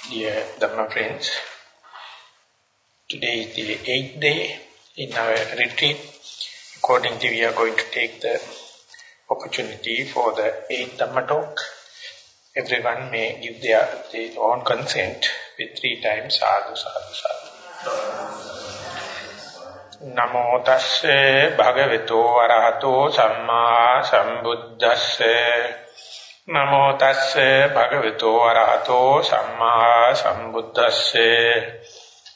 Dear Dhamma friends, today is the 8th day in our retreat. Accordingly, we are going to take the opportunity for the 8th Dhamma talk. Everyone may give their own consent with 3 times sadhu, sadhu, sadhu. Namo tasse bhagavato arahato samma sambuddhasse. Namo tasse bhagavato arahato samma sambuddhasse.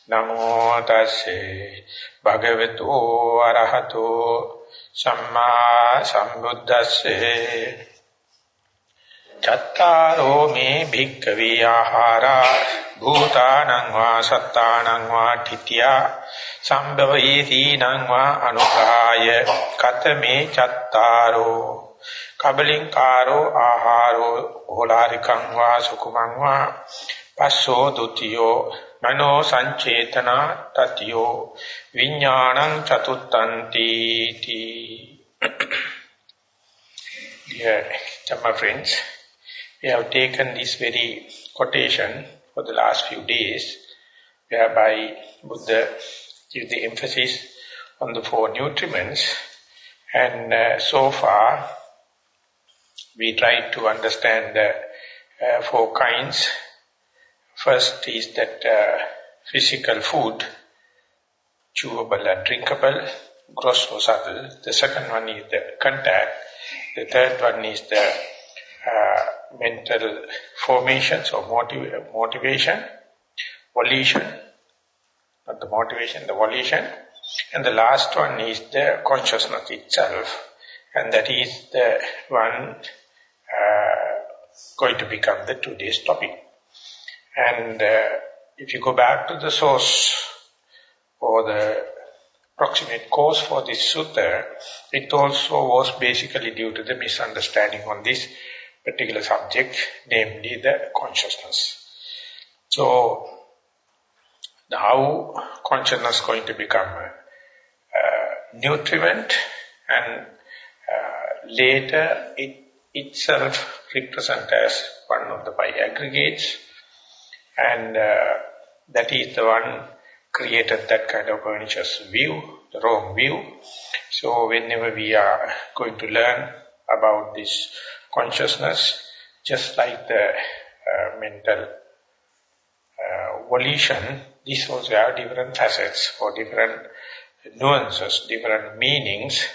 Namo tasse bhagavato arahato samma sambuddhasse. Chattaro me bhikkhave ahara bhutanang va sattanang va titya sambhavayeti-nang va anugrahaya katame chattaro. Kabalinkaro aharo holarikam va sukumam va passo dutiyo mano sancetana tatiyo viññānaṁ catuttanti ti. Dear Dhamma friends, we have taken this very quotation for the last few days, whereby Buddha gives the emphasis on the 4 nutriments, and so far we tried to understand the 4 kinds. First is that physical food, chewable and drinkable, gross or subtle. The second one is the contact. The third one is the mental formations or motivation, volition, not the motivation, the volition. And the last one is the consciousness itself. And that is the one going to become the today's topic. And if you go back to the source or the proximate cause for this sutta, it also was basically due to the misunderstanding on this particular subject, namely the consciousness. So, how consciousness is going to become a nutriment, and later it itself represents as one of the 5 aggregates, and that is the one created that kind of pernicious view, the wrong view. So whenever we are going to learn about this consciousness, just like the mental volition, these also have different facets or different nuances, different meanings.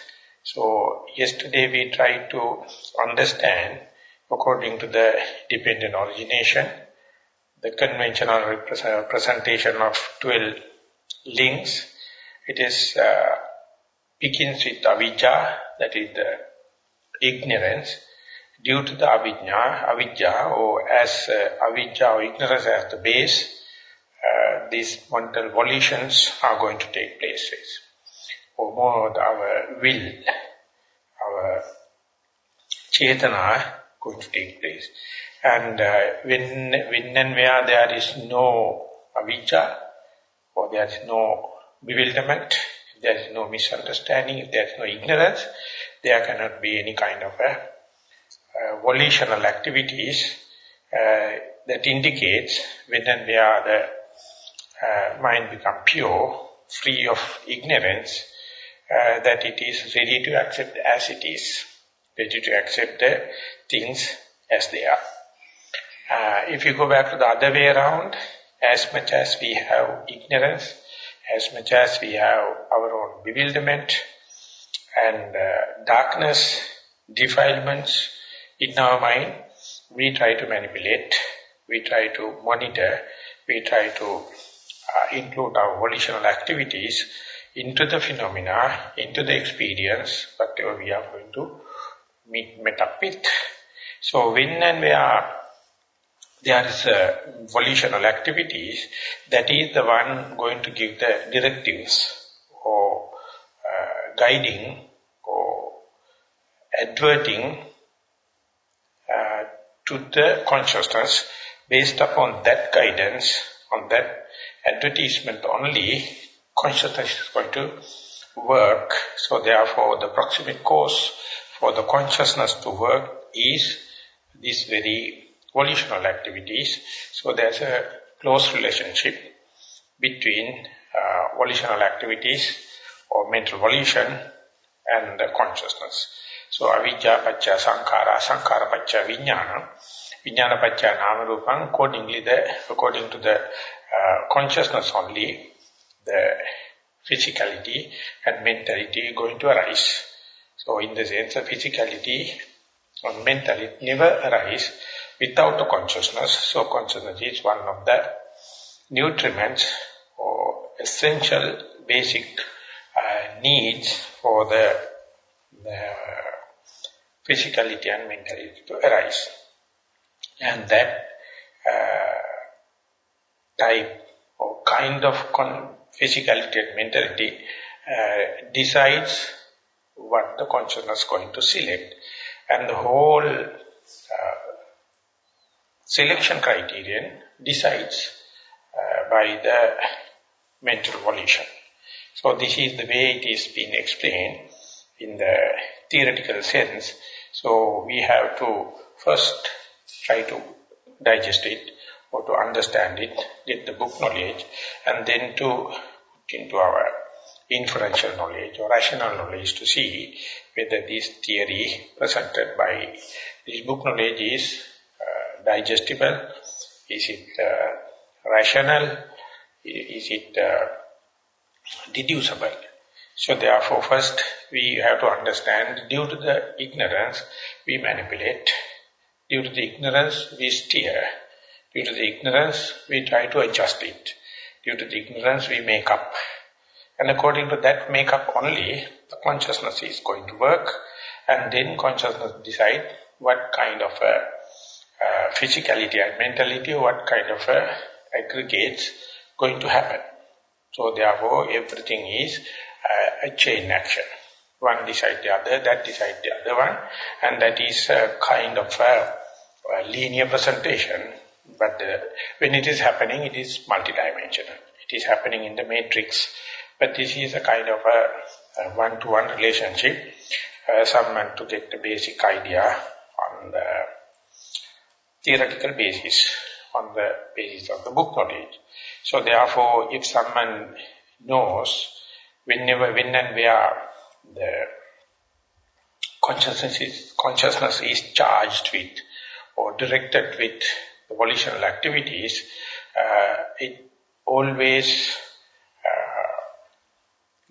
So yesterday we tried to understand, according to the dependent origination, the conventional representation of 12 links. It is begins with avijja, that is the ignorance. Due to the avijja, or as avijja or ignorance as the base, these mental volitions are going to take place. Or more our will, our chetana going to take place. And when and where there is no avijja, or there is no bewilderment, if there is no misunderstanding, if there is no ignorance, there cannot be any kind of volitional activities that indicates when and where the mind becomes pure, free of ignorance, that it is ready to accept as it is, ready to accept the things as they are. If you go back to the other way around, as much as we have ignorance, as much as we have our own bewilderment and darkness, defilements in our mind, we try to manipulate, we try to monitor, we try to include our volitional activities into the phenomena, into the experience, whatever we are going to meet up with. So when and where there is volitional activities, that is the one going to give the directives or guiding or adverting to the consciousness. Based upon that guidance, on that advertisement only, consciousness is going to work. So therefore the proximate cause for the consciousness to work is this very volitional activities. So there's a close relationship between volitional activities or mental volition and consciousness. So avijja pacca sankhara, sankhara pacca vijnana, vijnana pacca nama rupam. According to the consciousness only, the physicality and mentality going to arise. So in the sense of physicality or mentality never arise without a consciousness. So consciousness is one of the nutriments or essential basic needs for the physicality and mentality to arise. And that type or kind of physicality and mentality decides what the consciousness is going to select. And the whole selection criterion decides by the mental volition. So this is the way it is being explained in the theoretical sense. So we have to first try to digest it or to understand it, get the book knowledge, and then to put into our inferential knowledge or rational knowledge to see whether this theory presented by this book knowledge is digestible, is it rational, is it deducible. So therefore first we have to understand, due to the ignorance we manipulate, due to the ignorance we steer, due to the ignorance we try to adjust it, due to the ignorance we make up. And according to that make-up only, the consciousness is going to work, and then consciousness decide what kind of physicality and mentality, what kind of aggregates going to happen. So therefore everything is a chain action. One decide the other, that decide the other one, and that is a kind of a linear presentation. But when it is happening, it is multidimensional. It is happening in the matrix. But this is a kind of a one-to-one relationship. Someone to get the basic idea on the theoretical basis, on the basis of the book knowledge. So therefore, if someone knows when and where the consciousness is charged with or directed with the volitional activities, it always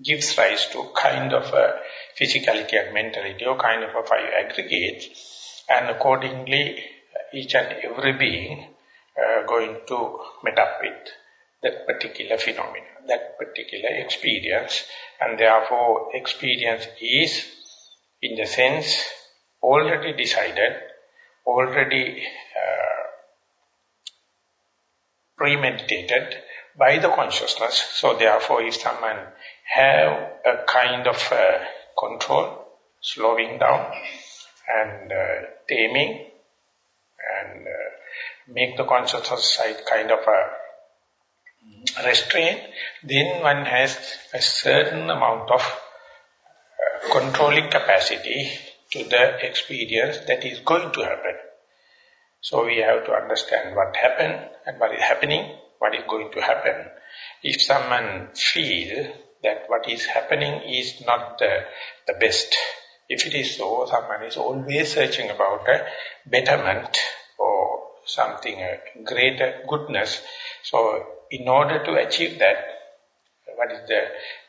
gives rise to kind of a physicality and mentality or kind of a five aggregates, and accordingly each and every being going to meet up with that particular phenomena, that particular experience, and therefore experience is in the sense already decided, already premeditated by the consciousness. So therefore if someone have a kind of control, slowing down and taming and make the consciousness side kind of a restraint, then one has a certain amount of controlling capacity to the experience that is going to happen. So we have to understand what happened and what is happening, what is going to happen. If someone feels that what is happening is not the best, if it is so, someone is always searching about a betterment or something, a greater goodness. So in order to achieve that, what is the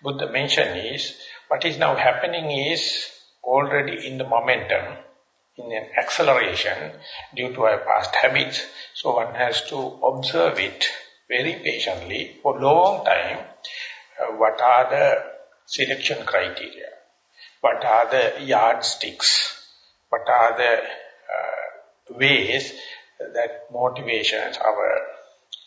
Buddha mention is, what is now happening is already in the momentum, in an acceleration due to our past habits. So one has to observe it very patiently for a long time. What are the selection criteria? What are the yardsticks? What are the ways that motivations, our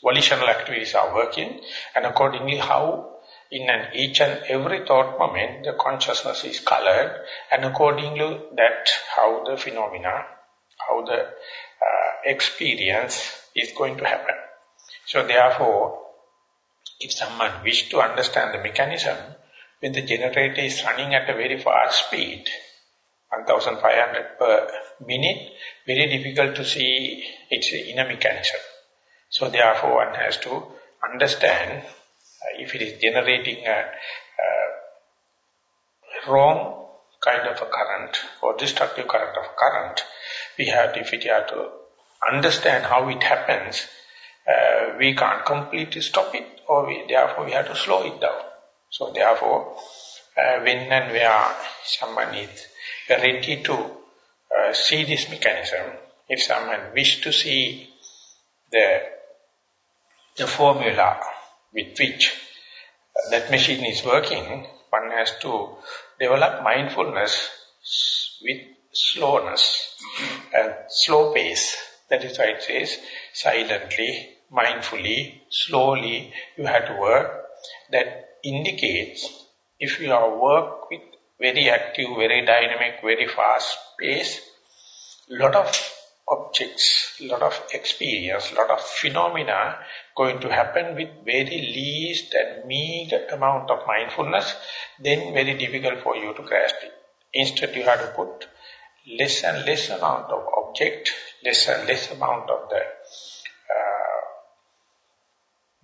volitional activities are working, and accordingly how in each and every thought moment the consciousness is colored, and accordingly that how the phenomena, how the experience is going to happen. So therefore, if someone wishes to understand the mechanism, when the generator is running at a very fast speed, 1,500 per minute, very difficult to see its inner mechanism. So therefore one has to understand if it is generating a wrong kind of a current or destructive current of current, if we have to understand how it happens, we can't completely stop it, or therefore we have to slow it down. So therefore, when and where someone is ready to see this mechanism, if someone wishes to see the formula with which that machine is working, one has to develop mindfulness with slowness and slow pace. That is why it says silently, mindfully, slowly you have to work. That indicates if you are work with very active, very dynamic, very fast pace, lot of objects, lot of experience, lot of phenomena going to happen with very least and meager amount of mindfulness, then very difficult for you to grasp it. Instead you have to put less and less amount of object, less and less amount of the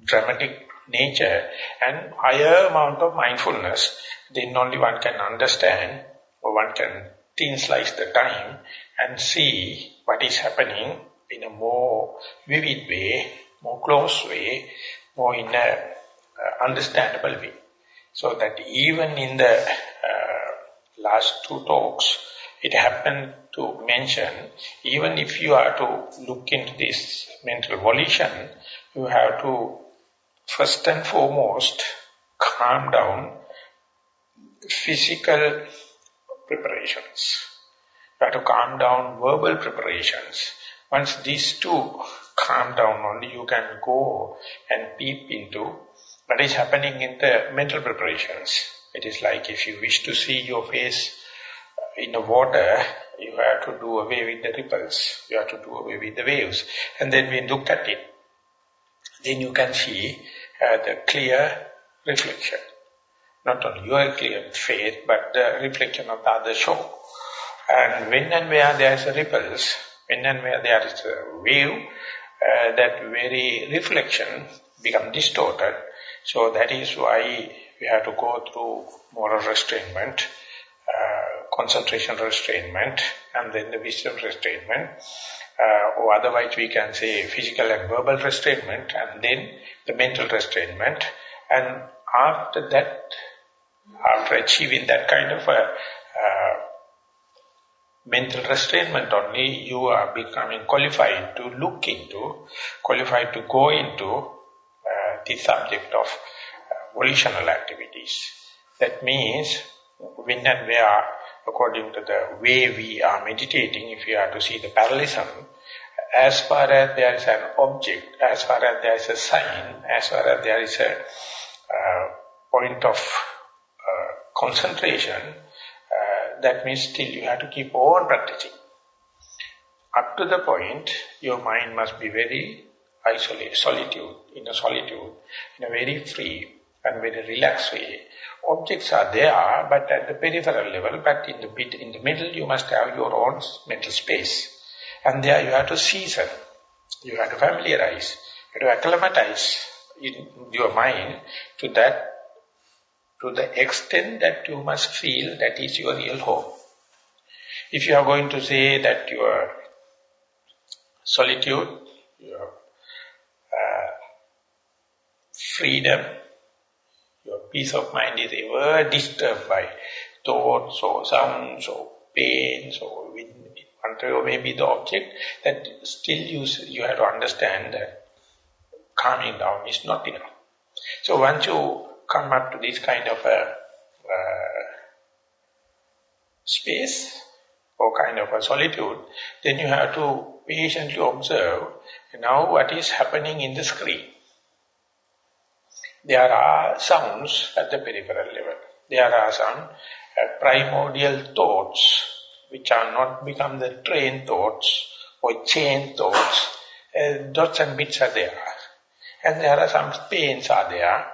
dramatic nature and higher amount of mindfulness, then only one can understand or one can thin slice the time and see what is happening in a more vivid way, more close way, more in a understandable way. So that even in the last two talks, it happened to mention, even if you are to look into this mental volition, you have to first and foremost calm down physical preparations. You have to calm down verbal preparations. Once these two calm down, only you can go and peep into what is happening in the mental preparations. It is like if you wish to see your face in the water, you have to do away with the ripples. You have to do away with the waves. And then when you look at it, then you can see the clear reflection. Not only your clear face, but the reflection of the other shore. And when and where there is a ripples, when and where there is a wave, that very reflection becomes distorted. So that is why we have to go through moral restrainment, concentration restrainment, and then the wisdom restrainment. Or otherwise we can say physical and verbal restrainment, and then the mental restrainment. And after that, after achieving that kind of a mental restrainment only, you are becoming qualified to look into, qualified to go into the subject of volitional activities. That means when and where, according to the way we are meditating, if you are to see the parallelism, as far as there is an object, as far as there is a sign, as far as there is a point of concentration, that means still you have to keep on practicing. Up to the point, your mind must be very isolated, in a very free and very relaxed way. Objects are there, but at the peripheral level, but in the middle you must have your own mental space. And there you have to season, you have to familiarize, you have to acclimatize your mind to that, to the extent that you must feel that is your real home. If you are going to say that your solitude, your freedom, your peace of mind is ever disturbed by thoughts or sounds or pains or whatever may be the object, that still you have to understand that calming down is not enough. So once you come up to this kind of a space or kind of a solitude, then you have to patiently observe now what is happening in the screen. There are sounds at the peripheral level. There are some primordial thoughts which are not become the train thoughts or chain thoughts. Dots and bits are there. And there are some pains are there.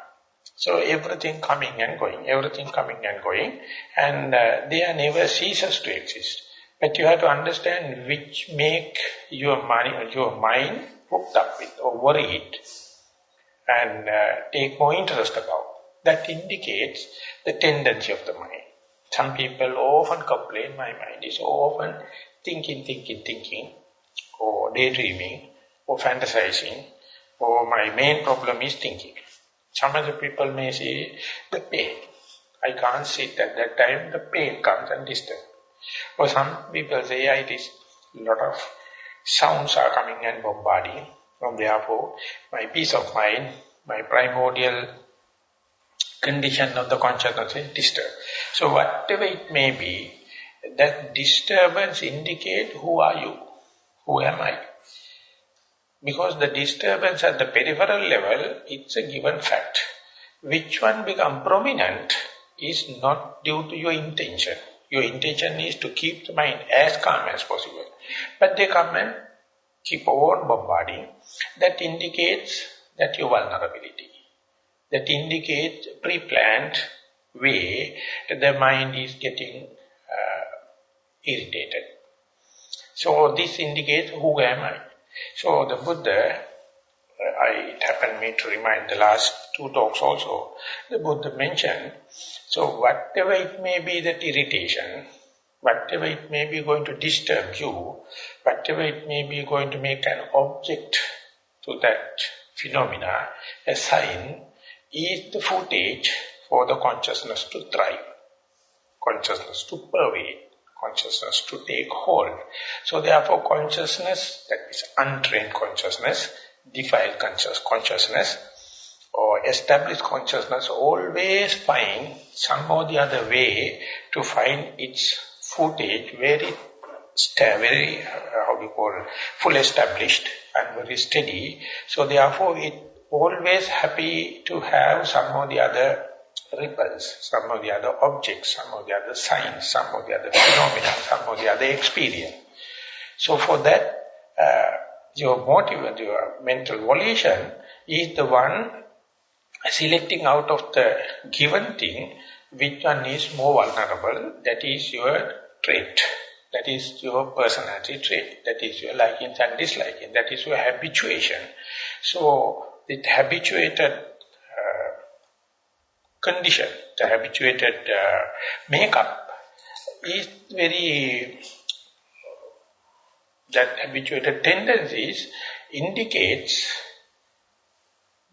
So everything coming and going, everything coming and going, and they are never ceases to exist. But you have to understand which make your mind hooked up with or worried and take more interest about. That indicates the tendency of the mind. Some people often complain, my mind is often thinking, or daydreaming, or fantasizing, or my main problem is thinking. Some other people may say, the pain. I can't sit at that time, the pain comes and disturbs. Or some people say, it is a lot of sounds are coming and bombarding. And therefore, my peace of mind, my primordial condition of the consciousness is disturbed. So whatever it may be, that disturbance indicates who are you, who am I. Because the disturbance at the peripheral level, it's a given fact. Which one become prominent is not due to your intention. Your intention is to keep the mind as calm as possible. But they come and keep on bombarding. That indicates that your vulnerability. That indicates pre-planned way the mind is getting irritated. So this indicates who am I. So the Buddha, it happened me to remind the last two talks also, the Buddha mentioned, so whatever it may be that irritation, whatever it may be going to disturb you, whatever it may be going to make an object to that phenomena, a sign, is the footage for the consciousness to thrive, consciousnness to pervade, consciousness to take hold. So therefore consciousness, that is untrained consciousness, defiled consciousness, or established consciousness always find some or the other way to find its footage very full established and very steady. So therefore it always happy to have some or the other ripples, some of the other objects, some of the other signs, some of the other phenomena, some of the other experience. So for that, your motive, your mental volition is the one selecting out of the given thing which one is more vulnerable. That is your trait. That is your personality trait. That is your likings and dislikings. That is your habituation. So the habituated condition, the habituated makeup is very, that habituated tendencies indicates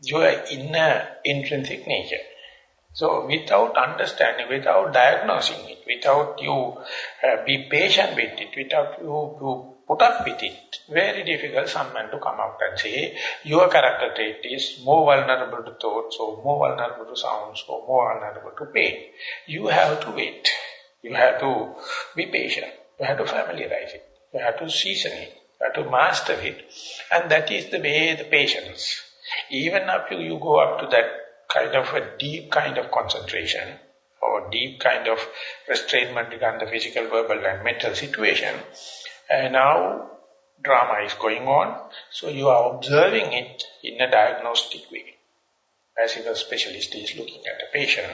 your inner intrinsic nature. So without understanding, without diagnosing it, without you be patient with it, without you put up with it, very difficult someone to come out and say, your character trait is more vulnerable to thoughts, or more vulnerable to sounds, or more vulnerable to pain. You have to wait. You have to be patient. You have to familiarize it. You have to season it. You have to master it. And that is the way, the patience. Even after you go up to that kind of a deep kind of concentration, or deep kind of restrainment regarding the physical, verbal and mental situation, now drama is going on, so you are observing it in a diagnostic way, as if a specialist is looking at a patient.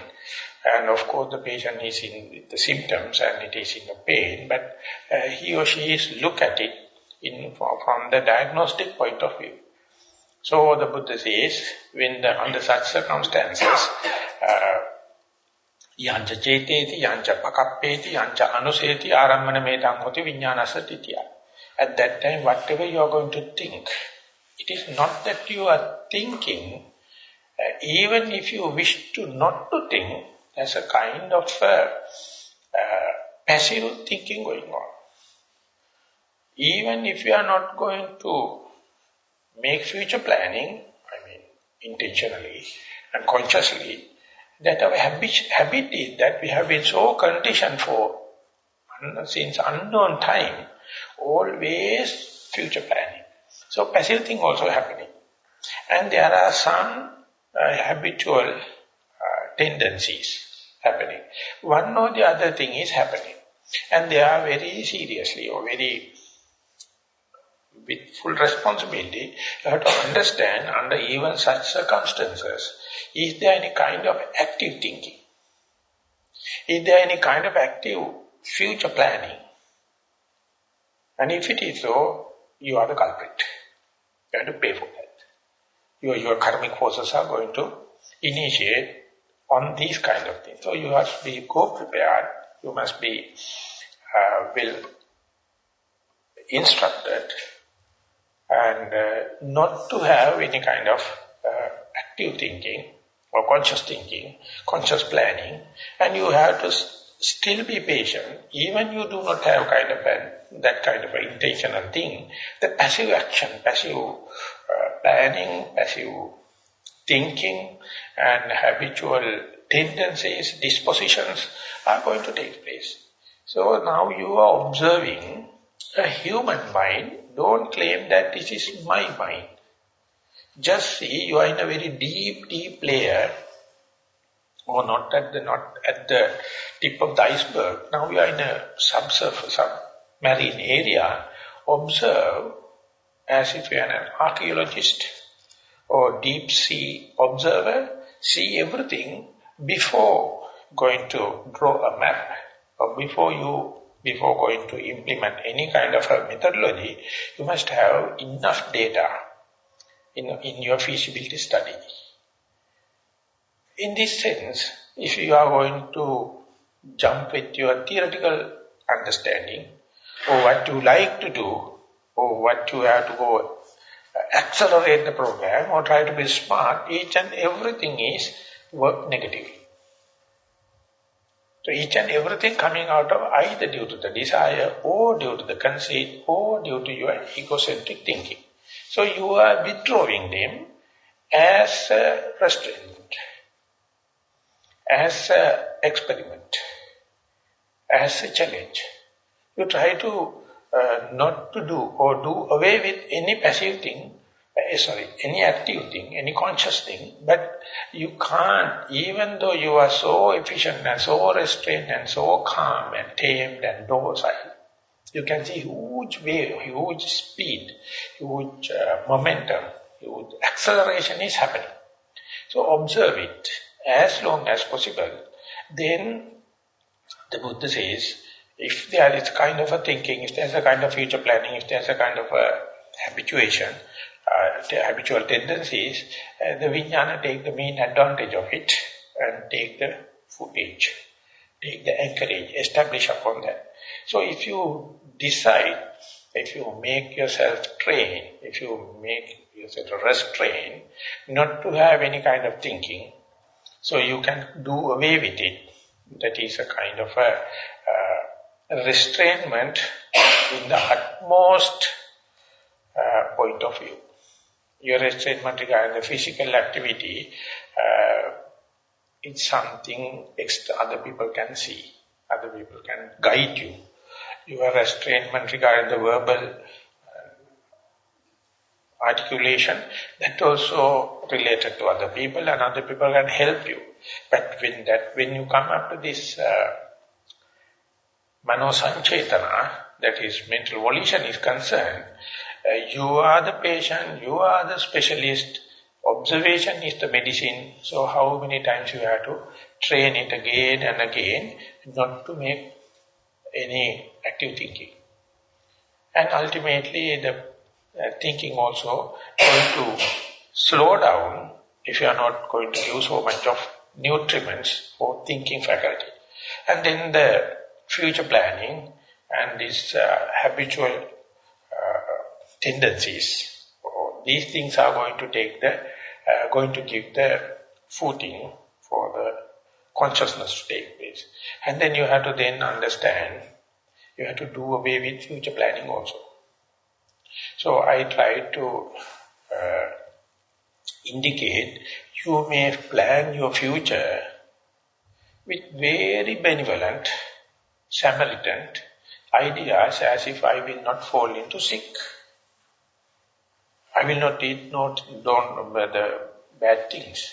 And of course the patient is in the symptoms and it is in the pain, but he or she is look at it from the diagnostic point of view. So the Buddha says, when under such circumstances, yancha ceteti, yancha pakappeti, yancha anuseti, arammana medam hoti vijnanasa titya. At that time, whatever you are going to think, it is not that you are thinking, even if you wish to not to think, there's a kind of passive thinking going on. Even if you are not going to make future planning, intentionally and consciously, that our habit is that we have been so conditioned for, since unknown time, always future planning. So passive thing also happening. And there are some habitual tendencies happening. One or the other thing is happening. And they are very seriously or very with full responsibility, you have to understand under even such circumstances, is there any kind of active thinking? Is there any kind of active future planning? And if it is so, you are the culprit. You have to pay for that. Your karmic forces are going to initiate on these kind of things. So you must be co-prepared. You must be well instructed and not to have any kind of active thinking or conscious thinking, conscious planning, and you have to still be patient, even you do not have kind of that kind of intentional thing. The passive action, passive planning, passive thinking and habitual tendencies, dispositions are going to take place. So now you are observing a human mind. Don't claim that this is my mind. Just see you are in a very deep layer, or not at the tip of the iceberg. Now you are in a subsurface, submarine area. Observe as if you are an archaeologist or deep sea observer. See everything before going to draw a map, or before going to implement any kind of a methodology. You must have enough data in your feasibility study. In this sense, if you are going to jump with your theoretical understanding, or what you like to do, or what you have to go accelerate the program, or try to be smart, each and everything is work negatively. So each and everything coming out of either due to the desire, or due to the conceit, or due to your egocentric thinking. So you are withdrawing them as a restraint, as an experiment, as a challenge. You try to not to do or do away with any passive thing, any active thing, any conscious thing, but you can't, even though you are so efficient and so restrained and so calm and tamed and docile, you can see huge wave, huge speed, huge momentum, huge acceleration is happening. So observe it as long as possible. Then the Buddha says, if there is kind of a thinking, if there is a kind of future planning, if there is a kind of a habituation, habitual tendencies, the vijnana take the main advantage of it and take the footage, take the anchorage, establish upon that. So if you decide, if you make yourself train, if you make yourself restrain, not to have any kind of thinking, so you can do away with it. That is a kind of a restrainment in the utmost point of view. Your restrainment regarding the physical activity, it's something extra other people can see, other people can guide you. Your restrainment regarding the verbal articulation, that also related to other people, and other people can help you. But when you come up to this mano sanchetana, that is mental volition is concerned, you are the patient, you are the specialist, observation is the medicine. So how many times you have to train it again and again not to make any active thinking. And ultimately the thinking also going to slow down if you are not going to use so much of nutriments for thinking faculty. And then the future planning and these habitual tendencies, these things are going to take going to give the footing for the consciousness to take place. And then you have to then understand, you have to do away with future planning also. So I try to indicate you may plan your future with very benevolent, Samaritan ideas, as if I will not fall into sick. I will not eat the bad things.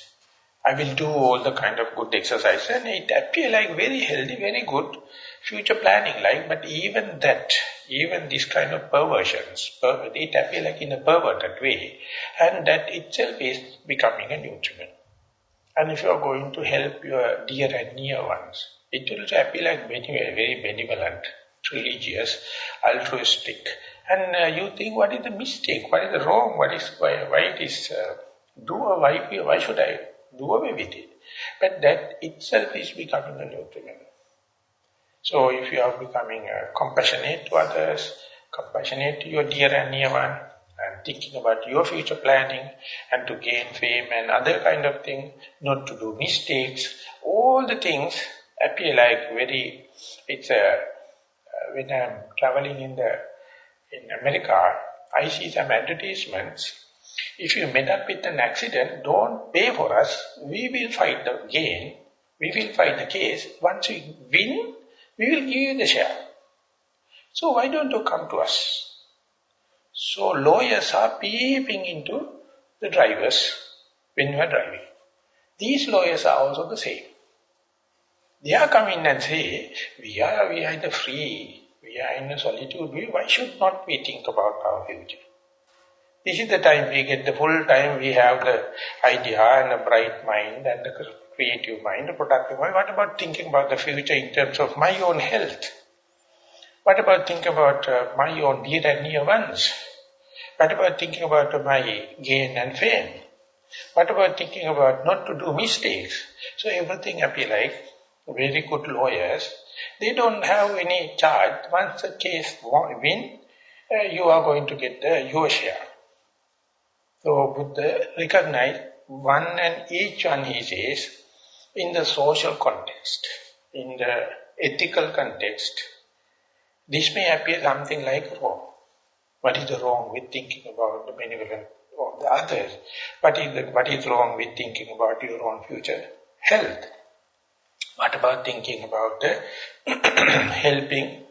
I will do all the kind of good exercise, and it appear like very healthy, very good future planning like, but even that, even this kind of perversions, it appear like in a perverted way, and that itself is becoming a nutriment. And if you are going to help your dear and near ones, it will appear like very benevolent, religious, altruistic. And you think, what is the mistake? What is the wrong? Why it is why should I do away with it? But that itself is becoming a nutriment. So if you are becoming compassionate to others, compassionate to your dear and near one, and thinking about your future planning, and to gain fame and other kind of thing, not to do mistakes, all the things appear like very, when I'm traveling in America, I see some advertisements. If you met up with an accident, don't pay for us. We will fight the game. We will fight the case. Once we win, we will give you the share. So why don't you come to us? So lawyers are peeping into the drivers when you are driving. These lawyers are also the same. They are coming and say, we are the free, we are in a solitude, why should not we think about our future? This is the time we get the full time, we have the idea and a bright mind and the creative mind, the productive mind. What about thinking about the future in terms of my own health? What about thinking about my own dear and near ones? What about thinking about my gain and fame? What about thinking about not to do mistakes? So everything appear like very good lawyers. They don't have any charge. Once the case win, you are going to get your share. So Buddha recognized one and each one, he says, in the social context, in the ethical context, this may appear something like wrong. What is the wrong with thinking about the benevolent of the others? What is wrong with thinking about your own future health? What about thinking about helping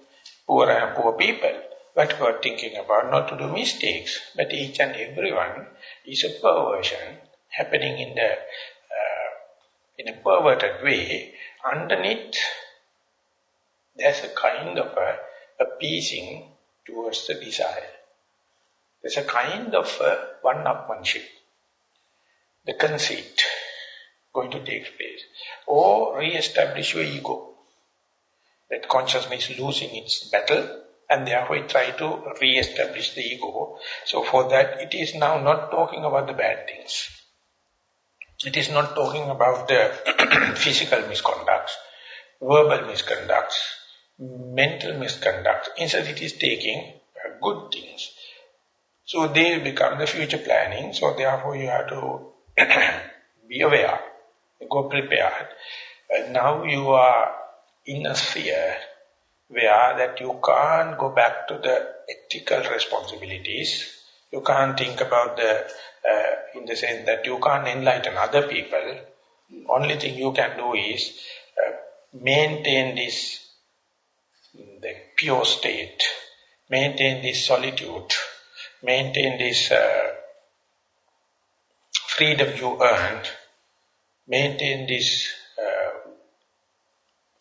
poor people? What about thinking about not to do mistakes? But each and every one is a perversion happening in a perverted way. Underneath, there's a kind of appeasing towards the desire. There's a kind of one-upmanship, the conceit going to take place. Or re-establish your ego. That consciousness is losing its battle, and therefore it try to re-establish the ego. So for that, it is now not talking about the bad things. It is not talking about the physical misconducts, verbal misconducts, mental misconduct. Instead, it is taking good things. So they become the future planning. So therefore, you have to be aware, go prepared. Now you are in a sphere where that you can't go back to the ethical responsibilities. You can't think about in the sense that you can't enlighten other people. Only thing you can do is maintain this the pure state, maintain this solitude, maintain this freedom you earned, maintain this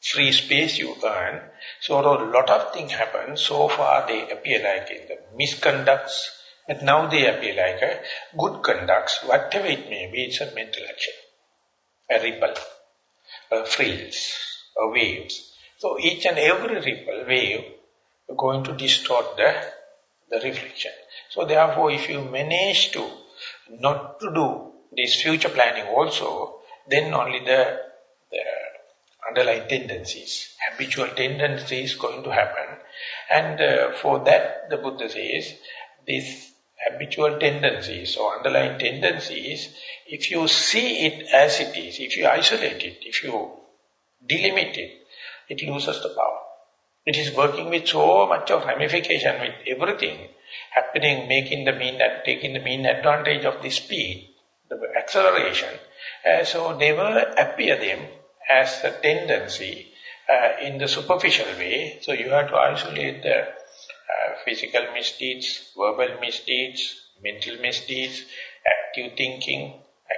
free space you earn. So a lot of things happen. So far they appear like in the misconducts, but now they appear like a good conducts. Whatever it may be, it's a mental action, a ripple, a frills, a waves. So each and every ripple, wave, are going to distort the reflection. So therefore, if you manage to not to do this future planning also, then only the underlying tendencies, habitual tendencies going to happen. And for that, the Buddha says, these habitual tendencies or underlying tendencies, if you see it as it is, if you isolate it, if you delimit it, it loses the power. It is working with so much of ramification with everything happening, taking the mean advantage of the speed, the acceleration. So they will appear them as a tendency in the superficial way. So you have to isolate the physical misdeeds, verbal misdeeds, mental misdeeds, active thinking,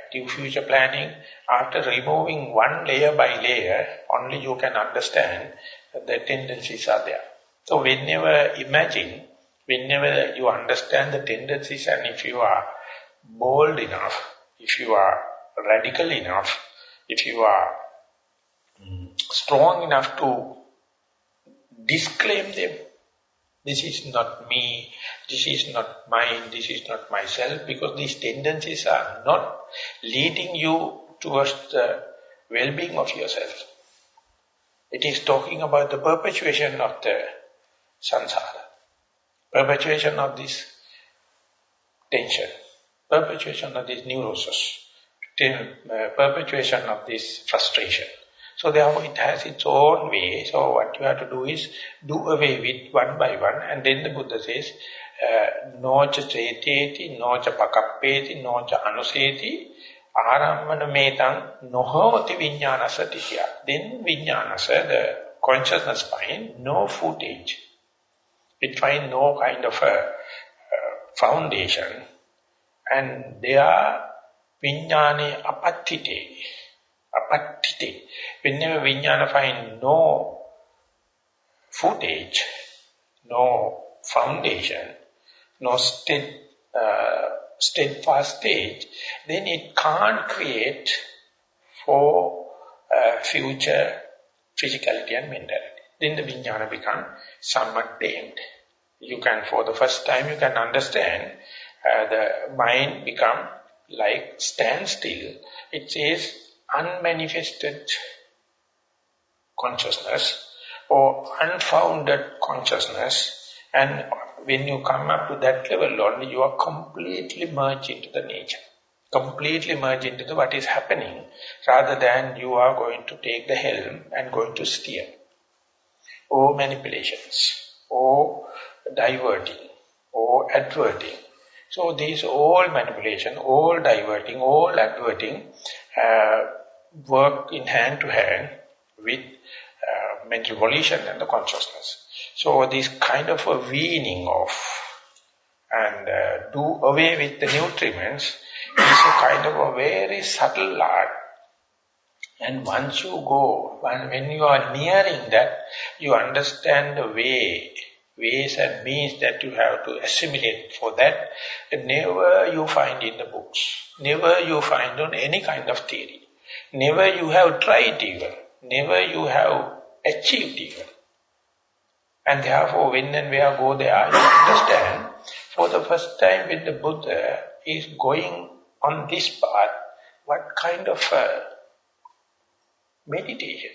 active future planning, after removing one layer by layer, only you can understand that the tendencies are there. So whenever you understand the tendencies, and if you are bold enough, if you are radical enough, if you are strong enough to disclaim them, this is not me, this is not mine, this is not myself, because these tendencies are not leading you towards the well-being of yourself. It is talking about the perpetuation of the samsara, perpetuation of this tension, perpetuation of this neurosis, perpetuation of this frustration. So therefore it has its own way. So what you have to do is do away with one by one. And then the Buddha says, nocha ceteti, nocha pakappeti, nocha anuseti, aramana metang nohoti viññānasa titya. Then viññānasa, the consciousness mind, no footage. It finds no kind of a foundation. And they are viññāne apattite. Apattite. Whenever viññāna finds no footage, no foundation, no steadfast stage, then it can't create for future physicality and mentality. Then the viññāna becomes somewhat tamed. You can, for the first time, you can understand the mind become like standstill. It says unmanifested consciousness or unfounded consciousness, and when you come up to that level only, you are completely merged into the nature, completely merged into what is happening, rather than you are going to take the helm and going to steer, or manipulations, or diverting, or adverting. So these all manipulation, all diverting, all adverting work in hand to hand with mental volition and the consciousness. So this kind of a weaning off and do away with the nutriments is a kind of a very subtle art. And once you go, when you are nearing that, you understand the ways and means that you have to assimilate for that. Never you find in the books, never you find on any kind of theory, never you have tried even, never you have achieved even. And therefore, when and where go there, you understand, for the first time when the Buddha is going on this path, what kind of meditation,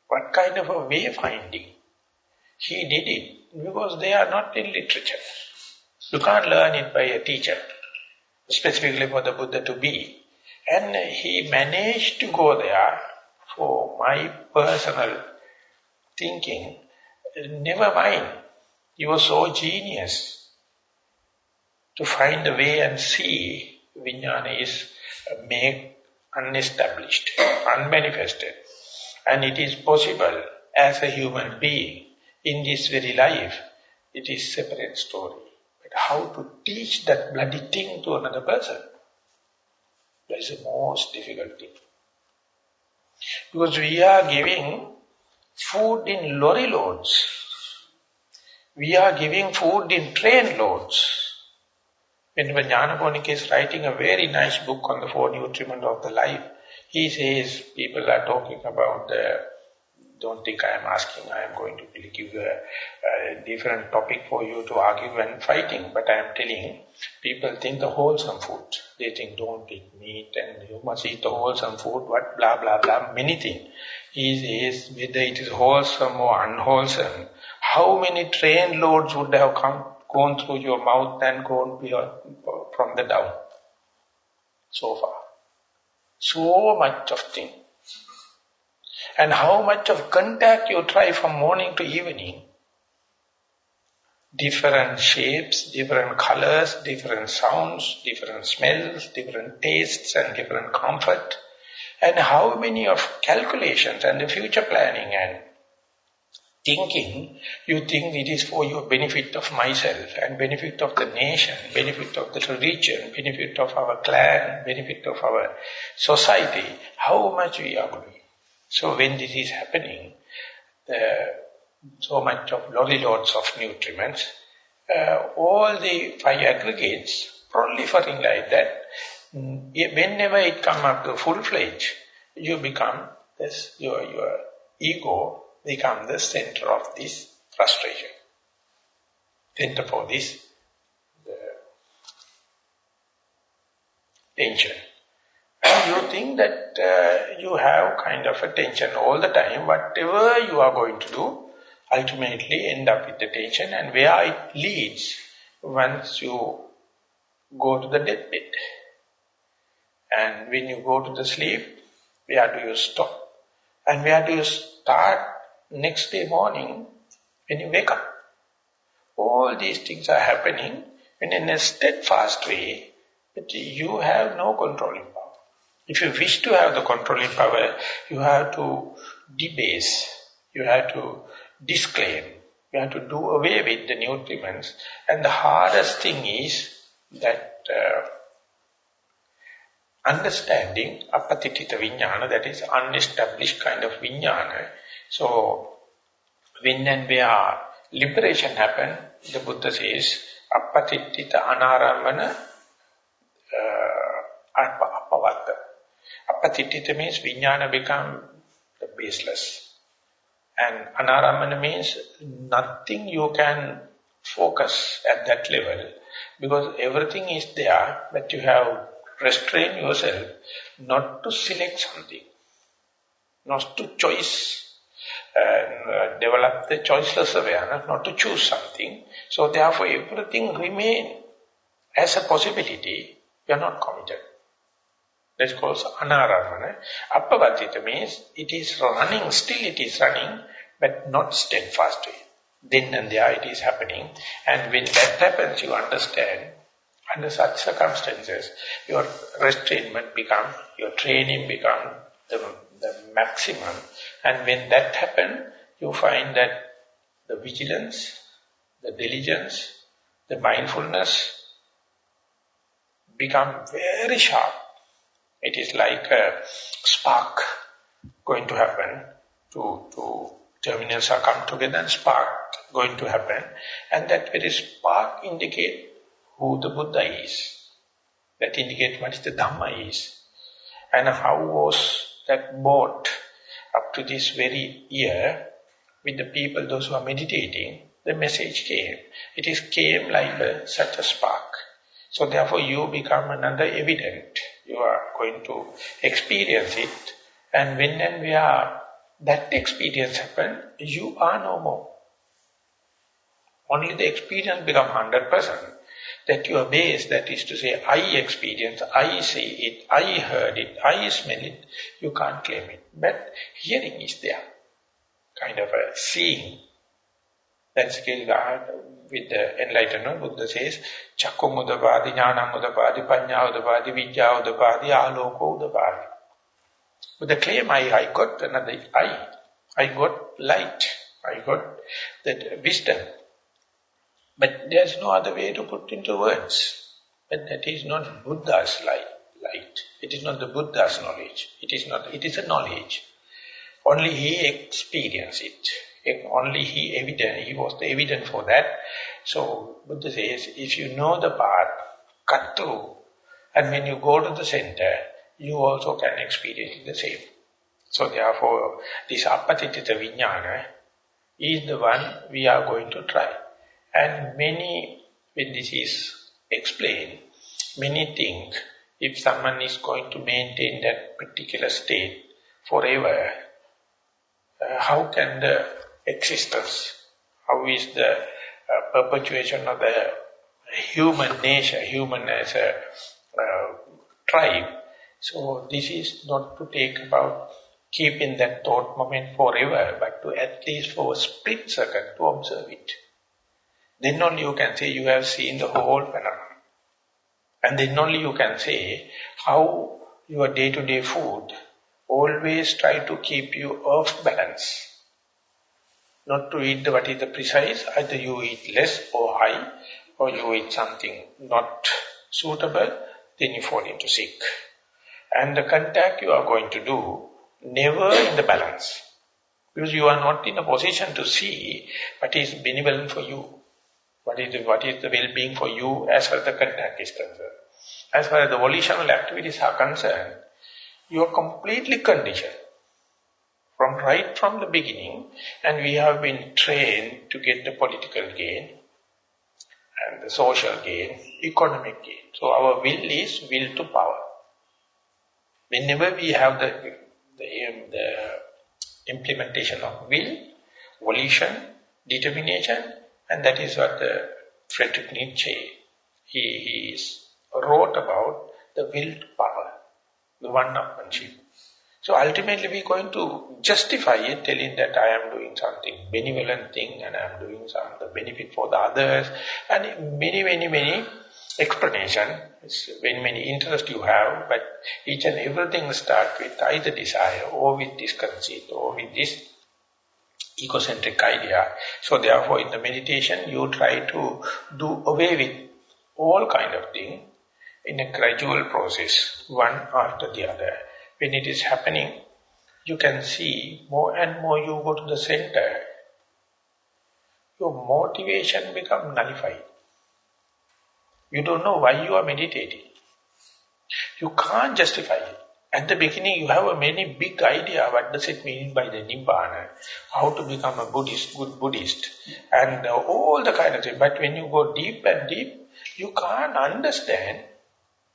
what kind of a way-finding. He did it because they are not in literature. You can't learn it by a teacher, specifically for the Buddha to be. And he managed to go there, for my personal thinking, never mind. He was so genius to find a way and see viññāna is made unestablished, unmanifested. And it is possible as a human being in this very life. It is a separate story. But how to teach that bloody thing to another person? That is the most difficult thing. Because we are giving food in lorry loads. We are giving food in train loads. When Jnanaponika is writing a very nice book on the 4 nutriments of the life, he says people are talking about don't think I am asking, I am going to give a different topic for you to argue and fighting, but I am telling, people think the wholesome food. They think don't eat meat and you must eat the wholesome food, what blah blah blah, many things. He says whether it is wholesome or unwholesome, how many train loads would have gone through your mouth and gone from the down so far? So much of thing. And how much of contact you try from morning to evening. Different shapes, different colors, different sounds, different smells, different tastes and different comfort. And how many of calculations and the future planning and thinking, you think it is for your benefit of myself and benefit of the nation, benefit of the religion, benefit of our clan, benefit of our society, how much we are doing. So when this is happening, so much of loads of nutriments, all the five aggregates proliferating like that, whenever it comes up to full-fledged, you become this, your ego become the center of this frustration, center for this tension. And you think that you have kind of a tension all the time. Whatever you are going to do, ultimately end up with the tension, and where it leads once you go to the deathbed. And when you go to the sleep, where do you stop? And where do you start next day morning when you wake up? All these things are happening in a steadfast way, but you have no controlling power. If you wish to have the controlling power, you have to debase, you have to disclaim, you have to do away with the nutriments. And the hardest thing is that understanding apatitita vijnana, that is unestablished kind of vijnana. So when and where liberation happen, the Buddha says apatitita anarambana apavatta. Apatitita means vijnana become the baseless. And anarambana means nothing you can focus at that level, because everything is there, but you have restrained yourself not to select something, not to choice, develop the choiceless awareness, not to choose something. So therefore everything remains as a possibility, you are not committed. That's called anarambana. Appavattita means it is running, still it is running, but not steadfastly. Then and there it is happening. And when that happens, you understand, under such circumstances, your restrainment becomes, your training becomes the maximum. And when that happens, you find that the vigilance, the diligence, the mindfulness become very sharp. It is like a spark going to happen. Two terminals are come together and spark going to happen. And that very spark indicates who the Buddha is. That indicates what the Dhamma is. And how was that brought up to this very year with the people, those who are meditating, the message came. It is came like such a spark. So therefore you become another evident. You are going to experience it. And when and where that experience happens, you are no more. Only the experience becomes 100%. That your base, that is to say, I experience, I see it, I heard it, I smell it, you can't claim it. But hearing is there. Kind of a seeing. That skill with the enlightenment, Buddha says, Chakkum udapadi, jnanam udapadi, panya udapadi, vidya udapadi, aloko udapadi. With the claim, I got another I got light, I got that wisdom. But there's no other way to put into words. But that is not Buddha's light. It is not the Buddha's knowledge. It is a knowledge. Only he experienced it. Only he was the evidence for that. So Buddha says, if you know the path, cut through. And when you go to the center, you also can experience the same. So therefore, this apatitita vijnana is the one we are going to try. And many, when this is explained, many think if someone is going to maintain that particular state forever, how can the existence, how is the perpetuation of the human nature, human as a tribe. So this is not to take about keeping that thought moment forever, but to at least for a split second to observe it. Then only you can say you have seen the whole phenomenon. And then only you can say how your day-to-day food always try to keep you off balance. not to eat what is the precise, either you eat less or high, or you eat something not suitable, then you fall into sick. And the contact you are going to do, never in the balance. Because you are not in a position to see what is benevolent for you. What is the well-being for you as far as the contact is concerned. As far as the volitional activities are concerned, you are completely conditioned. Right from the beginning, and we have been trained to get the political gain, and the social gain, economic gain. So our will is will to power. Whenever we have the implementation of will, volition, determination, and that is what Friedrich Nietzsche, he wrote about the will to power, the one-upmanship. So ultimately we are going to justify it, telling that I am doing something benevolent thing and I am doing the benefit for the others, and many explanations, many interests you have, but each and everything starts with either desire or with this conceit or with this egocentric idea. So therefore in the meditation you try to do away with all kind of things in a gradual process, one after the other. When it is happening, you can see more and more you go to the center, your motivation becomes nullified. You don't know why you are meditating. You can't justify it. At the beginning, you have a many big idea, what does it mean by the Nibbana, how to become a Buddhist, good Buddhist, and all the kind of thing. But when you go deep and deep, you can't understand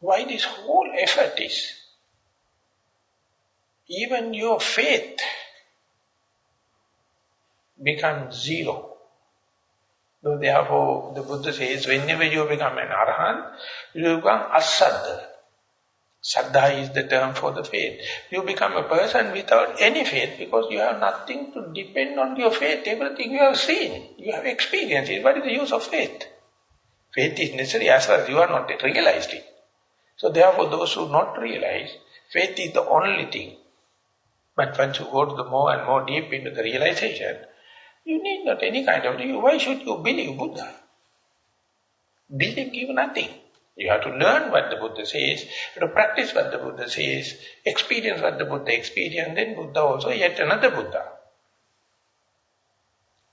why this whole effort is. Even your faith becomes zero. So therefore, the Buddha says, whenever you become an arahant, you become asaddha. Saddha is the term for the faith. You become a person without any faith because you have nothing to depend on your faith. Everything you have seen, you have experienced it. What is the use of faith? Faith is necessary as far as you are not realized it. So therefore, those who not realize, faith is the only thing. But once you go to the more and more deep into the realization, you need not any kind of... Why should you believe Buddha? Believe nothing. You have to learn what the Buddha says, you have to practice what the Buddha says, experience what the Buddha experienced, then Buddha also yet another Buddha.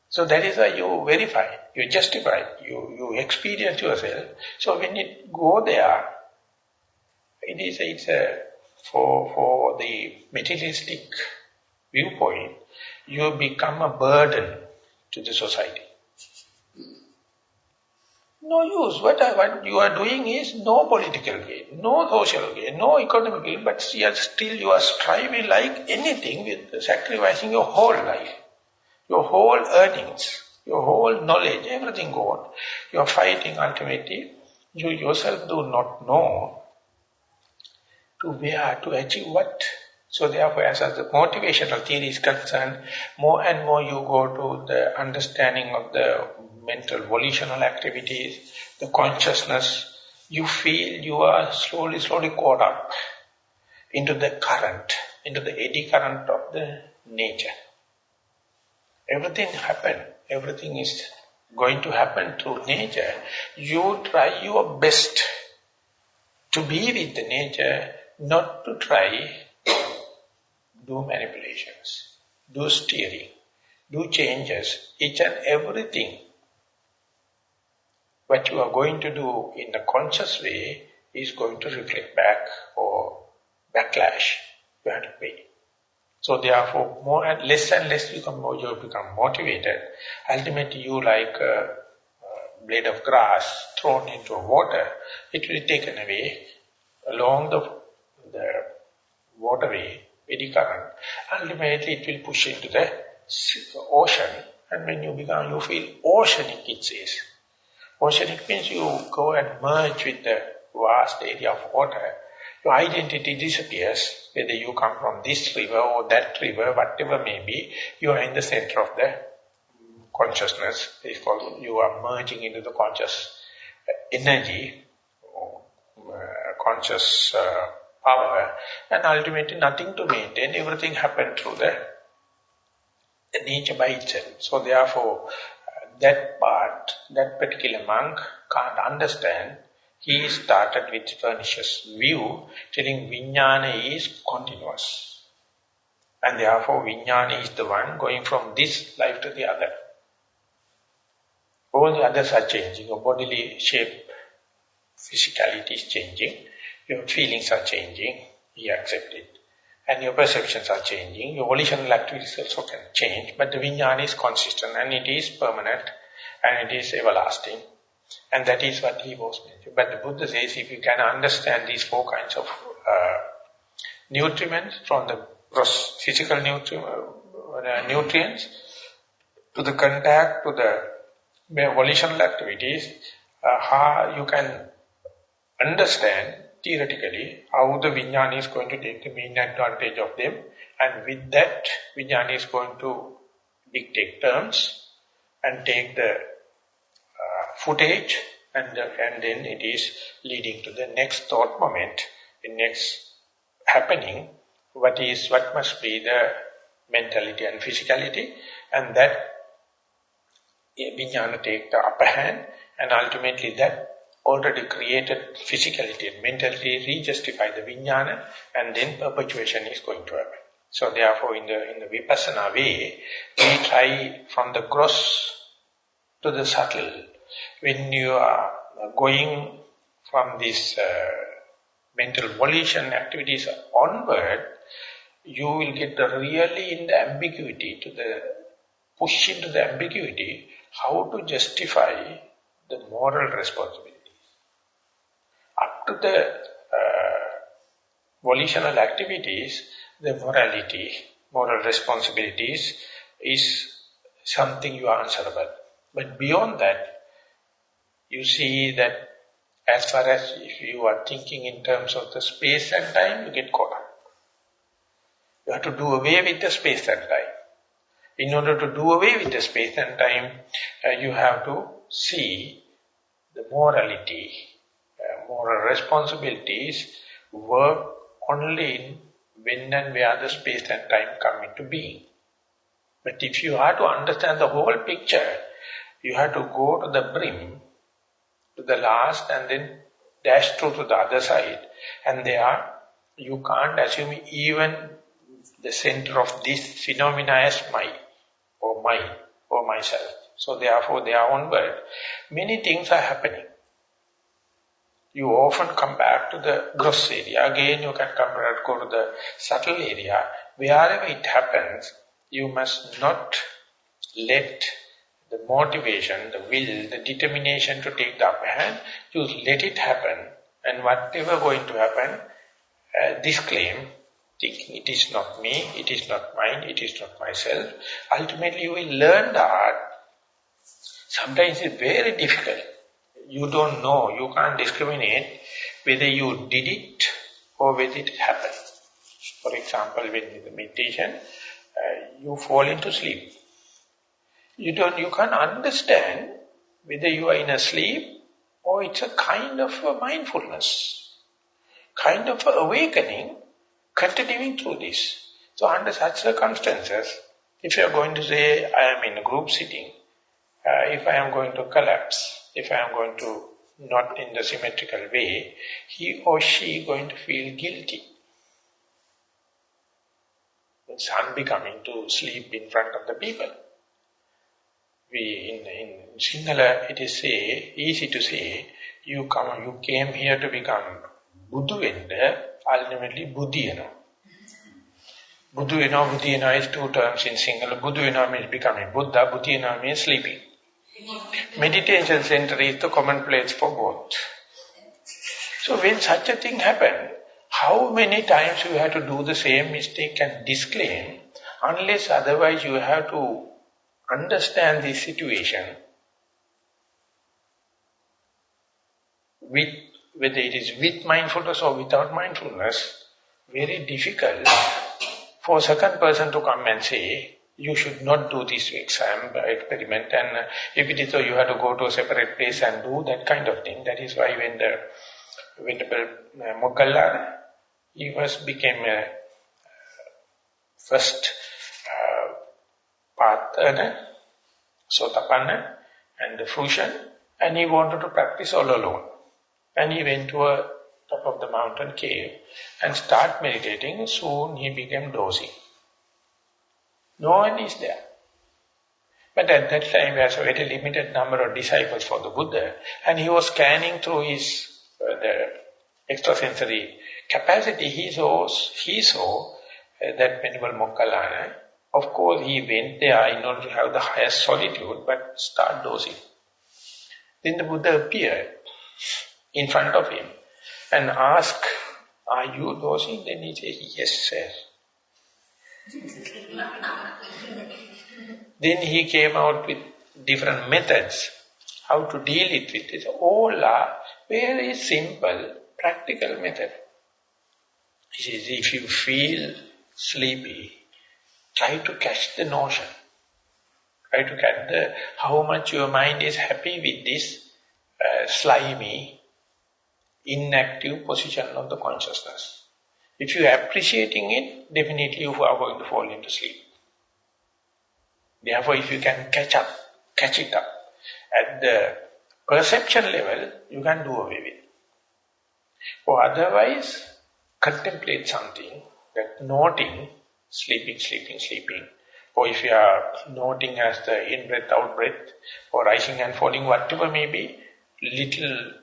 So that is why you verify, you justify, you experience yourself. So when you go there, it's a for the materialistic viewpoint, you become a burden to the society. No use. What you are doing is no political gain, no social gain, no economic gain, but still you are striving like anything with sacrificing your whole life, your whole earnings, your whole knowledge, everything gone. You are fighting ultimately. You yourself do not know to where, to achieve what. So therefore, as the motivational theory is concerned, more and more you go to the understanding of the mental volitional activities, the consciousness, you feel you are slowly caught up into the current, into the eddy current of the nature. Everything happens, everything is going to happen through nature. You try your best to be with the nature, not to try do manipulations, do steering, do changes, each and everything. What you are going to do in a conscious way is going to reflect back or backlash. You have to pay. So therefore, more and less you become motivated. Ultimately, you like a blade of grass thrown into water, it will be taken away along the waterway, eddy current. Ultimately, it will push into the ocean. And when you feel oceanic, it says. Oceanic means you go and merge with the vast area of water. Your identity disappears. Whether you come from this river or that river, whatever may be, you are in the center of the consciousness. It's called, you are merging into the conscious energy, conscious power, and ultimately nothing to maintain. Everything happens through the the nature by itself. So therefore, that part, that particular monk can't understand. He started with pernicious view, telling Vijnana is continuous. And therefore, Vijnana is the one going from this life to the other. All the others are changing. Your bodily shape, physicality is changing. Your feelings are changing. You accept it. And your perceptions are changing. Your volitional activities also can change. But the Vijnana is consistent and it is permanent and it is everlasting. And that is what he was mentioning. But the Buddha says if you can understand these four kinds of nutriments, from the gross physical nutrients to the contact to the volitional activities, how you can understand theoretically how the Vijnana is going to take the main advantage of them, and with that Vijnana is going to dictate terms and take the footage, and then it is leading to the next thought moment, the next happening, what must be the mentality and physicality, and that Vijnana take the upper hand, and ultimately that already created physicality and mentality re-justify the Vijnana, and then perpetuation is going to happen. So therefore in the Vipassana way, we try from the gross to the subtle. When you are going from this mental volition activities onward, you will get really in the ambiguity, to the push into the ambiguity, how to justify the moral responsibility. Up to the volitional activities, the morality, moral responsibilities is something you are answerable. But beyond that, you see that as far as if you are thinking in terms of the space and time, you get caught up. You have to do away with the space and time. In order to do away with the space and time, you have to see the morality, moral responsibilities work only in when and where the space and time come into being. But if you have to understand the whole picture, you have to go to the brim, to the last, and then dash through to the other side. And there, you can't assume even the center of this phenomena as mine, or myself. So therefore, they are onward. Many things are happening. You often come back to the gross area. Again, you can go to the subtle area. Wherever it happens, you must not let the motivation, the will, the determination to take the upper hand. You let it happen. And whatever going to happen, disclaim, thinking it is not me, it is not mine, it is not myself. Ultimately, you will learn the art. Sometimes it's very difficult. You don't know, you can't discriminate whether you did it or whether it happened. For example, when in the meditation, you fall into sleep. You can't understand whether you are in a sleep or it's a kind of a mindfulness, kind of a awakening, continuing through this. So under such circumstances, if you are going to say, I am in a group sitting, if I am going to collapse, if I am going to not in the symmetrical way, he or she going to feel guilty. It's unbecoming to sleep in front of the people. In Sinhala, it is easy to say, you came here to become Buddhu-venda, ultimately Buddhiyana. Buddhiyana is two terms in Sinhala. Buddhiyana means becoming Buddha, Buddhiyana means sleeping. Meditation center is the common place for both. So when such a thing happens, how many times you have to do the same mistake and disclaim, unless otherwise you have to understand this situation, with whether it is with mindfulness or without mindfulness, very difficult for a second person to come and say, you should not do this experiment, and if it is so, you have to go to a separate place and do that kind of thing. That is why when the Venerable Moggallana, he became a first Patana, Sotapanna, and the Fusion, and he wanted to practice all alone. And he went to a top of the mountain cave and start meditating. Soon he became dozy. No one is there. But at that time, there was a very limited number of disciples for the Buddha, and he was scanning through his the extrasensory capacity. He saw that Venerable Moggallana. Of course, he went there in order to have the highest solitude, but start dozing. Then the Buddha appeared in front of him and asked, "Are you dozing?" Then he said, "Yes, sir." Then he came out with different methods, how to deal it with it. All are very simple, practical method. He says, if you feel sleepy, try to catch the notion. Try to catch how much your mind is happy with this slimy, inactive position of the consciousness. If you are appreciating it, definitely you are going to fall into sleep. Therefore, if you can catch it up at the perception level, you can do away with it. Or otherwise, contemplate something, that noting, sleeping. Or if you are noting as the in-breath, out-breath, or rising and falling, whatever may be, little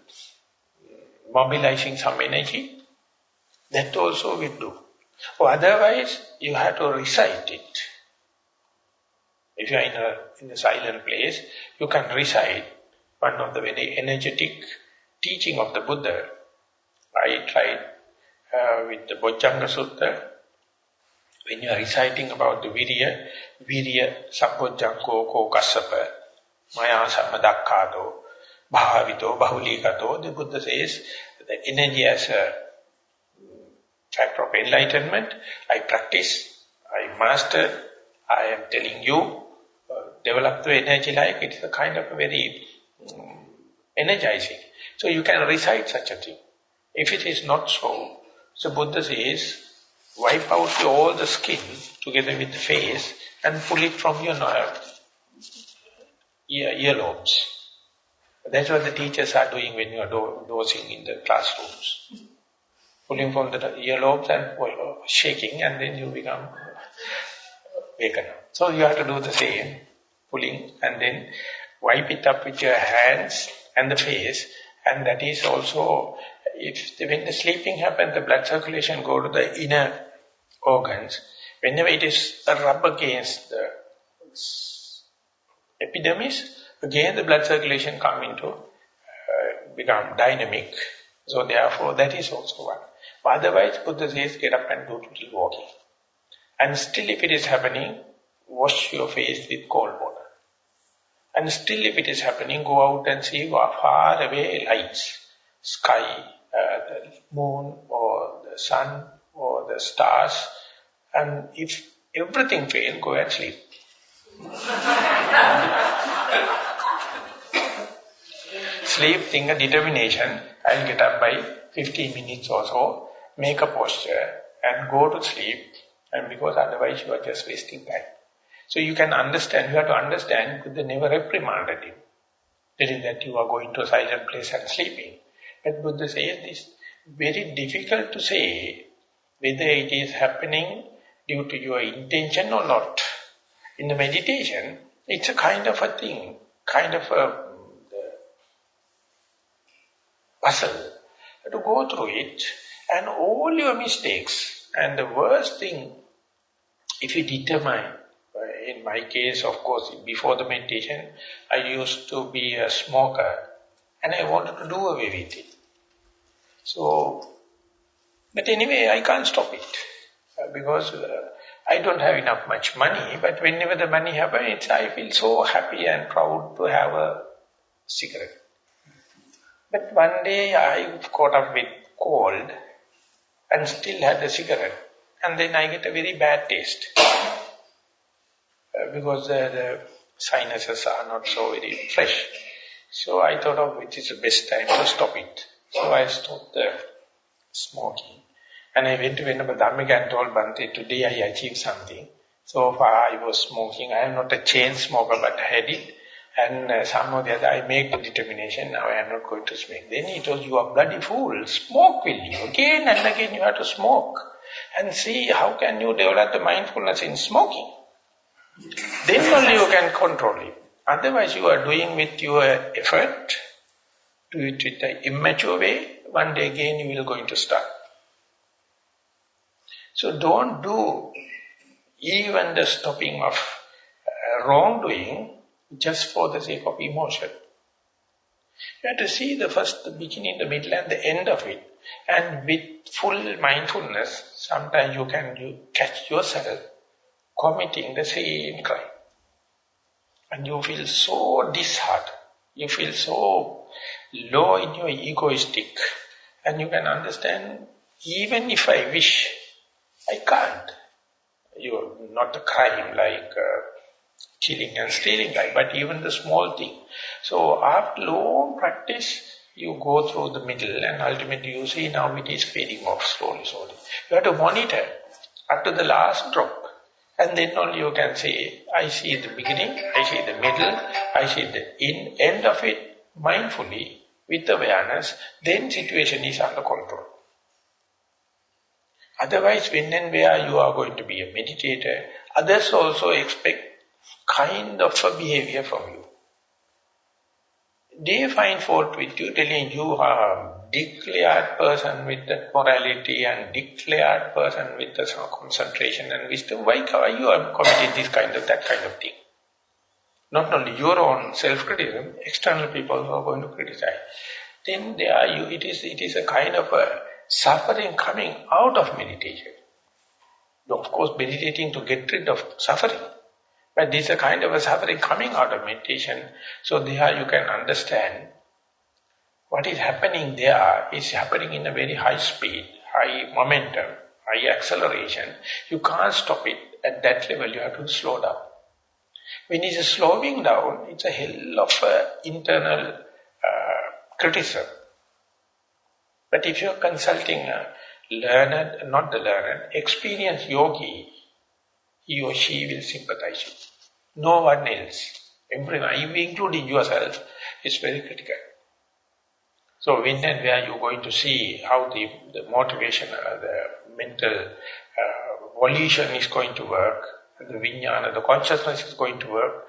mobilizing some energy, that also will do. Or otherwise, you have to recite it. If you are in a silent place, you can recite one of the very energetic teaching of the Buddha. I tried with the Bojjhanga Sutta. When you are reciting about the Virya Sabbojjhango Ko Kassapa, Maya Samadakkado, Bhavito, Bahulikato, the Buddha says the energy as a factor of enlightenment. I practice, I master, I am telling you, develop the energy like it is a kind of a very energizing. So you can recite such a thing. If it is not so, the Buddha says, wipe out all the skin together with the face and pull it from your earlobes. That's what the teachers are doing when you are dozing in the classrooms. Pulling from the earlobes and shaking, and then you become waken up. So you have to do the same, pulling, and then wipe it up with your hands and the face. And that is also, when the sleeping happens, the blood circulation go to the inner organs. Whenever it is rub against the epidermis, again the blood circulation come into, become dynamic. So therefore that is also one. But otherwise Buddha says get up and do little walking. And still if it is happening, wash your face with cold water. And still if it is happening, go out and see far away lights, sky, the moon or the sun or the stars. And if everything fails, go and sleep. Sleep, think a determination, I'll get up by 15 minutes or so, make a posture and go to sleep, and because otherwise you are just wasting time. So you can understand, you have to understand, Buddha never reprimanded him, telling that you are going to a silent place and sleeping. But Buddha says this, very difficult to say whether it is happening due to your intention or not. In the meditation, it's a kind of a thing, kind of a puzzle. To go through it and all your mistakes. And the worst thing, if you determine, in my case, of course, before the meditation, I used to be a smoker and I wanted to do away with it. So, but anyway, I can't stop it because I don't have much money, but whenever the money happens, I feel so happy and proud to have a cigarette. But one day I caught up with cold and still had the cigarette. And then I get a very bad taste. Because the sinuses are not so very fresh. So I thought of it is the best time to stop it. So I stopped the smoking. And I went to Venerable Dhammika and told Bhante, today I achieved something. So far I was smoking. I am not a chain smoker, but I had it. And somehow the other I make the determination, now I am not going to smoke. Then he told, you are bloody fool, smoke will you? Again and again you have to smoke. And see how can you develop the mindfulness in smoking. Then only you can control it. Otherwise you are doing with your effort, do it with an immature way, one day again you will going to start. So don't do even the stopping of wrongdoing just for the sake of emotion. You have to see the first, the beginning, the middle and the end of it. And with full mindfulness, sometimes you can catch yourself committing the same crime. And you feel so disheartened. You feel so low in your egoistic. And you can understand, even if I wish, I can't. You're not a crime like killing and stealing, but even the small thing. So after long practice, you go through the middle and ultimately you see now it is fading off slowly. You have to monitor up to the last drop. And then only you can say, I see the beginning, I see the middle, I see the end of it mindfully with awareness, then situation is under control. Otherwise, when and where you are going to be a meditator, others also expect kind of a behavior from you. They find fault with you, telling you are a declared person with that morality and declared person with the concentration and wisdom. Why are you committing this kind of, that kind of thing? Not only your own self-criticism, external people who are going to criticize. Then it is a kind of a suffering coming out of meditation. Of course, meditating to get rid of suffering. But this is a kind of a suffering coming out of meditation. So there you can understand what is happening there is happening in a very high speed, high momentum, high acceleration. You can't stop it at that level. You have to slow down. When it is slowing down, it's a hell of internal criticism. But if you are consulting a learned, not the learned, experienced yogi, he or she will sympathize you. No one else. Everyone, including yourself, is very critical. So when and where you are going to see how the motivation, the mental volition is going to work, the vijnana, the consciousness is going to work,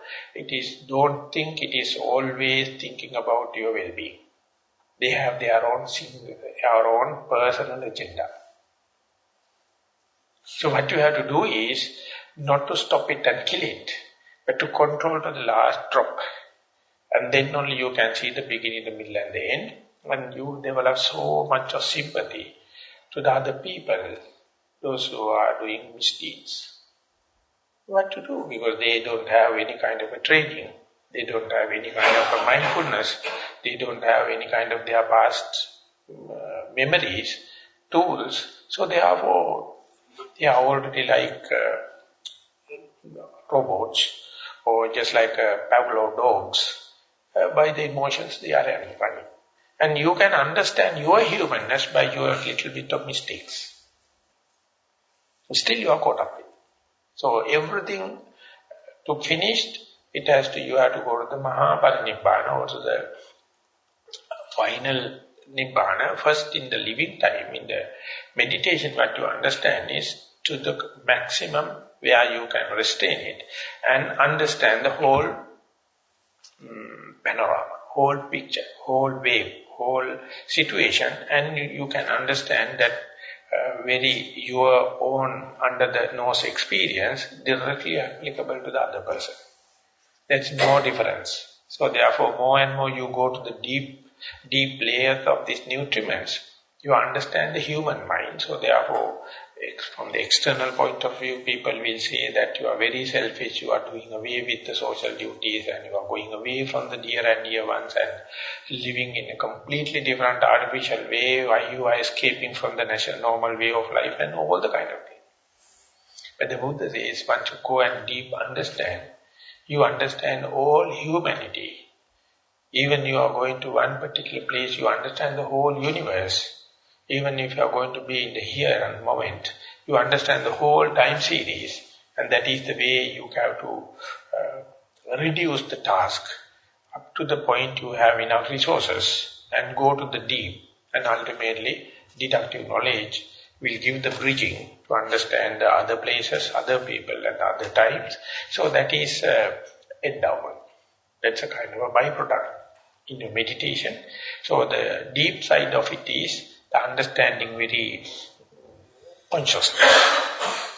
don't think it is always thinking about your well-being. They have their own personal agenda. So what you have to do is not to stop it and kill it, but to control to the last drop. And then only you can see the beginning, the middle and the end. And you develop so much of sympathy to the other people, those who are doing misdeeds. What to do? Because they don't have any kind of a training. They don't have any kind of a mindfulness. They don't have any kind of their past memories, tools. So therefore, they are already like robots or just like Pavlov dogs. By the emotions they are running. And you can understand your humanness by your little bit of mistakes. Still you are caught up with. So everything to finish, you have to go to the Maha or to the final Nibbana. First in the living time, in the meditation, what you understand is to the maximum where you can restrain it and understand the whole panorama, whole picture, whole wave, whole situation, and you can understand that very your own under the nose experience directly applicable to the other person. There's no difference. So therefore more and more you go to the deep layers of these nutriments, you understand the human mind. So therefore from the external point of view, people will say that you are very selfish, you are doing away with the social duties and you are going away from the dear and dear ones and living in a completely different artificial way, why you are escaping from the normal way of life and all the kind of thing. But the Buddha says, once you go and deep understand, you understand all humanity. Even you are going to one particular place, you understand the whole universe. Even if you are going to be in the here and moment, you understand the whole time series. And that is the way you have to reduce the task up to the point you have enough resources and go to the deep. And ultimately, deductive knowledge will give the bridging to understand the other places, other people and other types. So that is endowment. That's a kind of a byproduct in your meditation. So the deep side of it is the understanding very consciousness.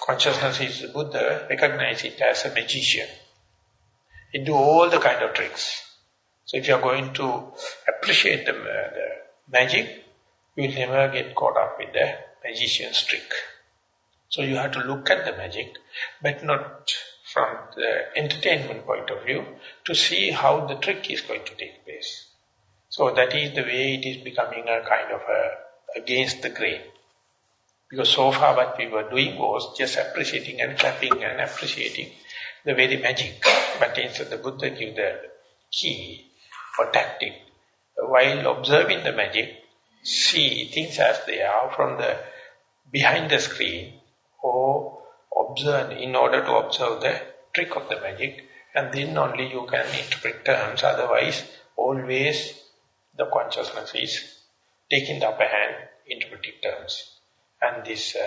Consciousness is Buddha, recognize it as a magician. It do all the kind of tricks. So if you are going to appreciate the magic, you will never get caught up with the magician's trick. So you have to look at the magic, but not from the entertainment point of view, to see how the trick is going to take place. So that is the way it is becoming a kind of against the grain. Because so far what we were doing was just appreciating and clapping and appreciating the very magic. But instead the Buddha gave the key or tactic. While observing the magic, see things as they are from the behind the screen, or observe in order to observe the trick of the magic, and then only you can interpret terms. Otherwise, always the consciousness is taking the upper hand, interpreting terms. And this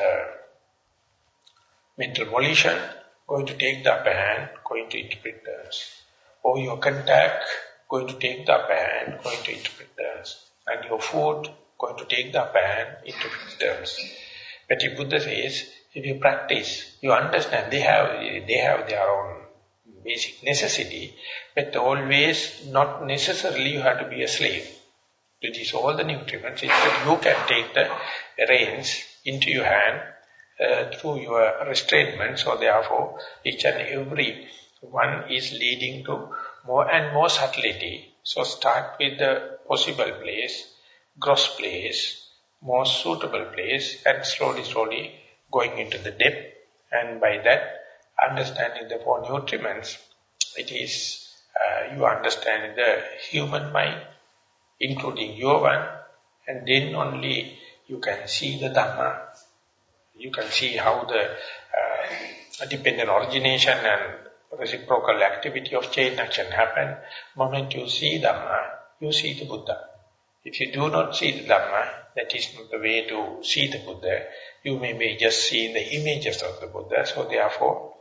mental volition going to take the upper hand, going to interpret terms. Or your contact going to take the upper hand, going to interpret terms. And your food going to take the upper hand, interpret terms. But if Buddha says, if you practice, you understand they have their own basic necessity, but always not necessarily you have to be a slave to these all the nutriments. Instead, you can take the reins into your hand through your restrainment. So therefore, each and every one is leading to more and more subtlety. So start with the possible place, gross place, more suitable place, and slowly going into the depth. And by that, understanding the four nutriments, it is you understand the human mind, including your one, and then only you can see the Dhamma. You can see how the dependent origination and reciprocal activity of chain action happen. The moment you see Dhamma, you see the Buddha. If you do not see the Dhamma, that is not the way to see the Buddha. You may be just seeing the images of the Buddha. So therefore,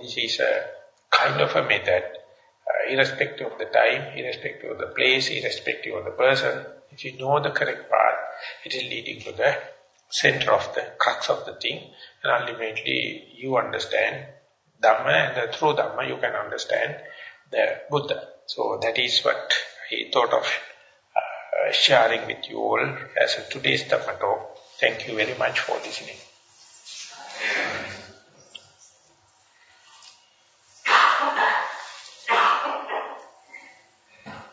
this is a kind of a method, irrespective of the time, irrespective of the place, irrespective of the person. If you know the correct path, it is leading to the center of the crux of the thing. And ultimately, you understand Dhamma, and through Dhamma you can understand the Buddha. So that is what I thought of sharing with you all as a today's Dhamma talk. Thank you very much for listening.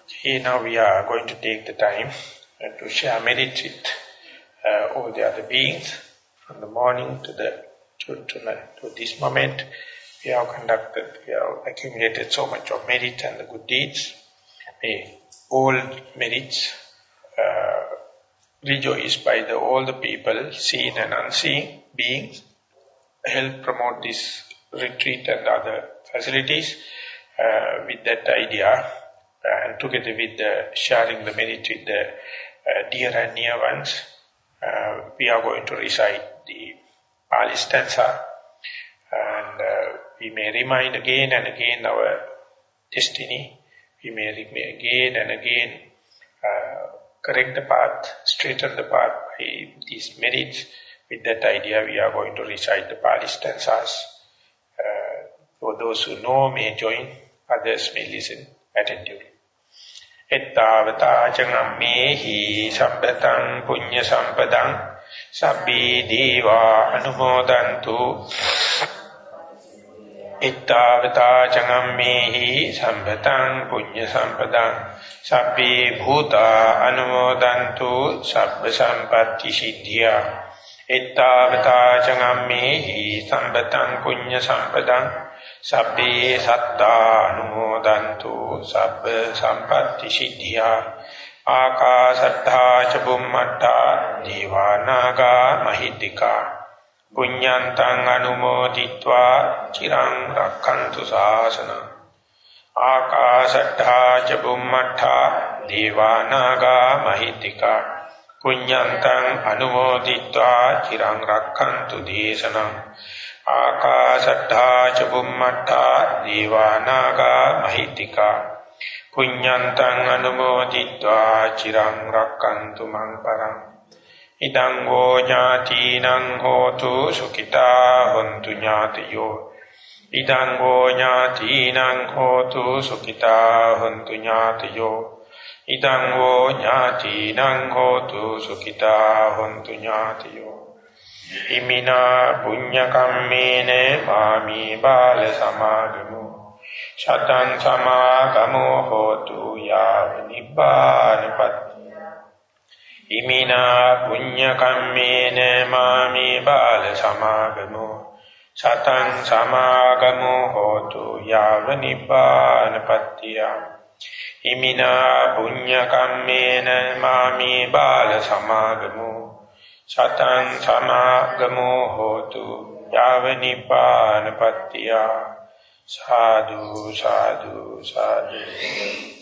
Okay, now we are going to take the time to share merits with all the other beings. From the morning to this moment, we have accumulated so much of merit and the good deeds. May all merits rejoiced by all the people, seen and unseen beings, help promote this retreat and other facilities with that idea, and together with sharing the merit with the dear and near ones, we are going to recite the Pali stanza, and we may remind again and again our destiny. We may again and again correct the path, straighten the path by these merits. With that idea, we are going to recite the Pali stanzas. For those who know may join, others may listen attentively. Ettavata changammehi sampatang punya sampadang sabbi deva anumodantu. Ettavata changammehi sampatang punya sampadang sabbi bhuta anumodantu sabba sampatti siddhya. Ettavata changammehi sampatang punya sampadang sabbe satta anumodantu sabba sampatti siddhya. Akasattha ca bummatta devanaga mahiddhika punyantang anumoditva chirang rakkantu sasana Akasattha ca bummattha devanaga mahitika punyantang anumoditva chirang rakkantu desanam Akasattha ca bummattha devanaga mahitika punyantang anumoditva chirang rakkantu mang parang Idang go jnatinang hotu sukita hontu jnatiyo Idang go jnatinang hotu sukita hontu jnatiyo Idang go jnatinang hotu sukita hontu jnatiyo Imina punya kammene mami bala samagamu Shatan samagamu hotu ya nibbana patti Imina punya kammene mami bala samagamu Satan samagamu hotu yava nibbana pattiya Imina punya kammene mami bala samagamu Satan samagamu hotu yava nibbana pattiya Sadhu sadhu sadhu